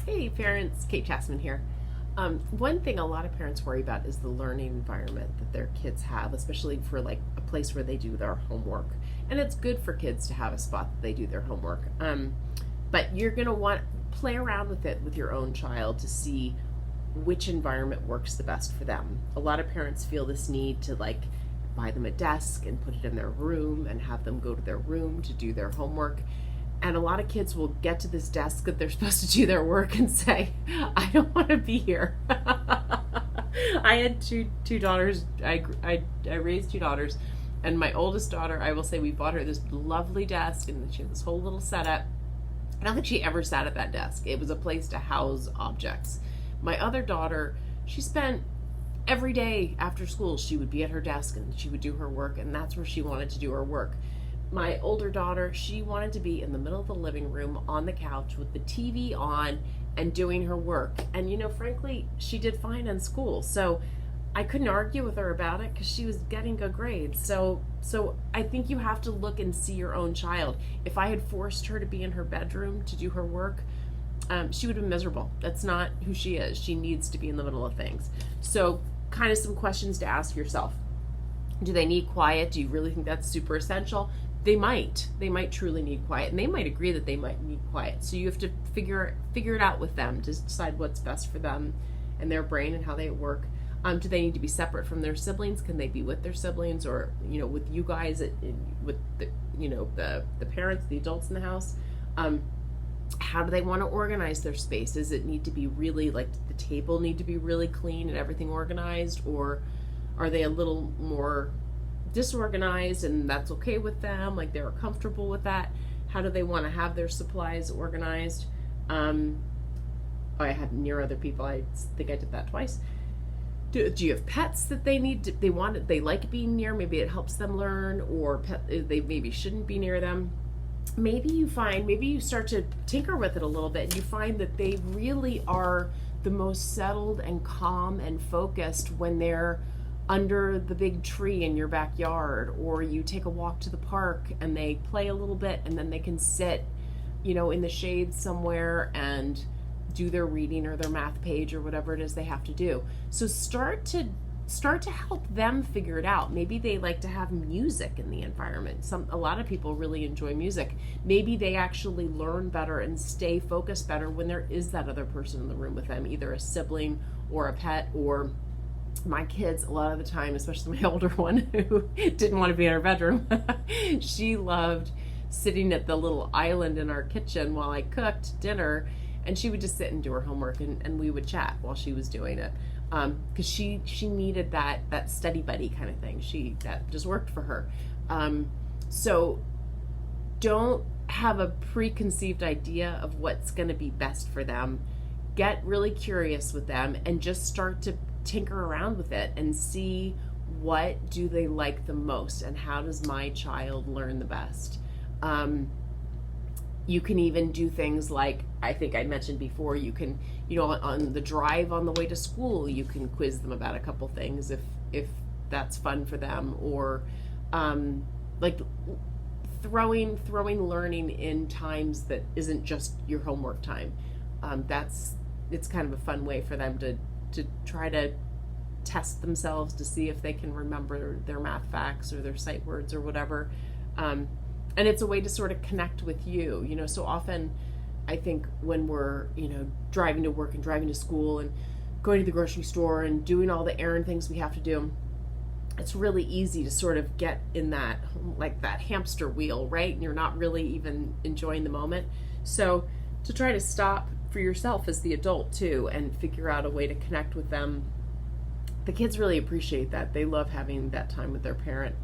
Hey parents, Kate Chasman here. One thing a lot of parents worry about is the learning environment that their kids have, especially for like a place where they do their homework. And it's good for kids to have a spot that they do their homework. But you're going to want play around with it with your own child to see which environment works the best for them. A lot of parents feel this need to like buy them a desk and put it in their room and have them go to their room to do their homework. And a lot of kids will get to this desk that they're supposed to do their work and say, I don't want to be here. I had two daughters. I raised two daughters. And my oldest daughter, I will say, we bought her this lovely desk and she had this whole little setup. I don't think she ever sat at that desk. It was a place to house objects. My other daughter, she spent every day after school, she would be at her desk and she would do her work, and that's where she wanted to do her work. My older daughter, she wanted to be in the middle of the living room on the couch with the TV on and doing her work. And frankly, she did fine in school. So I couldn't argue with her about it because she was getting good grades. So I think you have to look and see your own child. If I had forced her to be in her bedroom to do her work, she would have been miserable. That's not who she is. She needs to be in the middle of things. So kind of some questions to ask yourself. Do they need quiet? Do you really think that's super essential? They might truly need quiet, and they might agree that they might need quiet. So you have to figure it out with them to decide what's best for them and their brain and how they work. Do they need to be separate from their siblings? Can they be with their siblings or with you guys, with the parents, the adults in the house? How do they want to organize their space? Does it need to be really like the table need to be really clean and everything organized, or are they a little more disorganized and that's okay with them, like they're comfortable with that? How do they want to have their supplies organized? I have near other people. I think I did that twice. Do you have pets that they like being near? Maybe it helps them learn, or they maybe shouldn't be near them. Maybe you start to tinker with it a little bit and you find that they really are the most settled and calm and focused when they're under the big tree in your backyard, or you take a walk to the park and they play a little bit and then they can sit, in the shade somewhere and do their reading or their math page or whatever it is they have to do. So start to help them figure it out. Maybe they like to have music in the environment. A lot of people really enjoy music. Maybe they actually learn better and stay focused better when there is that other person in the room with them, either a sibling or a pet. Or my kids, a lot of the time, especially my older one who didn't want to be in her bedroom, she loved sitting at the little island in our kitchen while I cooked dinner, and she would just sit and do her homework, and we would chat while she was doing it, because she needed that study buddy kind of thing. That just worked for her. So don't have a preconceived idea of what's going to be best for them. Get really curious with them and just start to tinker around with it and see what do they like the most and how does my child learn the best. You can even do things like, I think I mentioned before, you can, on the drive on the way to school, you can quiz them about a couple things if that's fun for them, or like throwing learning in times that isn't just your homework time. It's kind of a fun way for them to try to test themselves to see if they can remember their math facts or their sight words or whatever. And it's a way to sort of connect with you. So often I think when we're, driving to work and driving to school and going to the grocery store and doing all the errand things we have to do, it's really easy to sort of get in that hamster wheel, right? And you're not really even enjoying the moment. So to try to stop for yourself as the adult too and figure out a way to connect with them. The kids really appreciate that. They love having that time with their parent.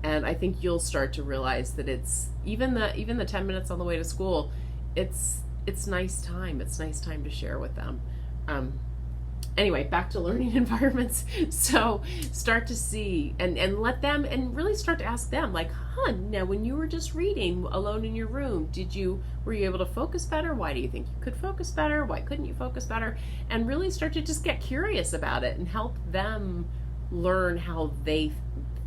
And I think you'll start to realize that it's even the 10 minutes on the way to school, it's nice time. It's nice time to share with them. Anyway, back to learning environments. So start to see and let them, and really start to ask them, like, now when you were just reading alone in your room, were you able to focus better? Why do you think you could focus better? Why couldn't you focus better? And really start to just get curious about it and help them learn how they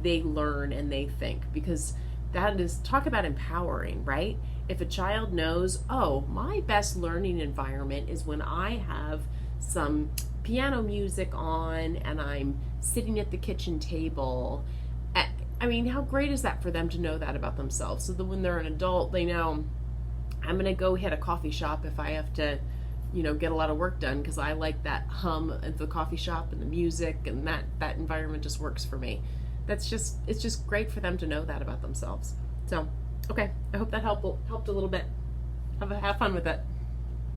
learn and they think, because that is, talk about empowering, right? If a child knows, oh, my best learning environment is when I have some piano music on and I'm sitting at the kitchen table. I mean, how great is that for them to know that about themselves? So that when they're an adult, they know I'm going to go hit a coffee shop if I have to, get a lot of work done because I like that hum at the coffee shop and the music, and that environment just works for me. It's just great for them to know that about themselves. So, okay, I hope that helped a little bit. Have fun with it.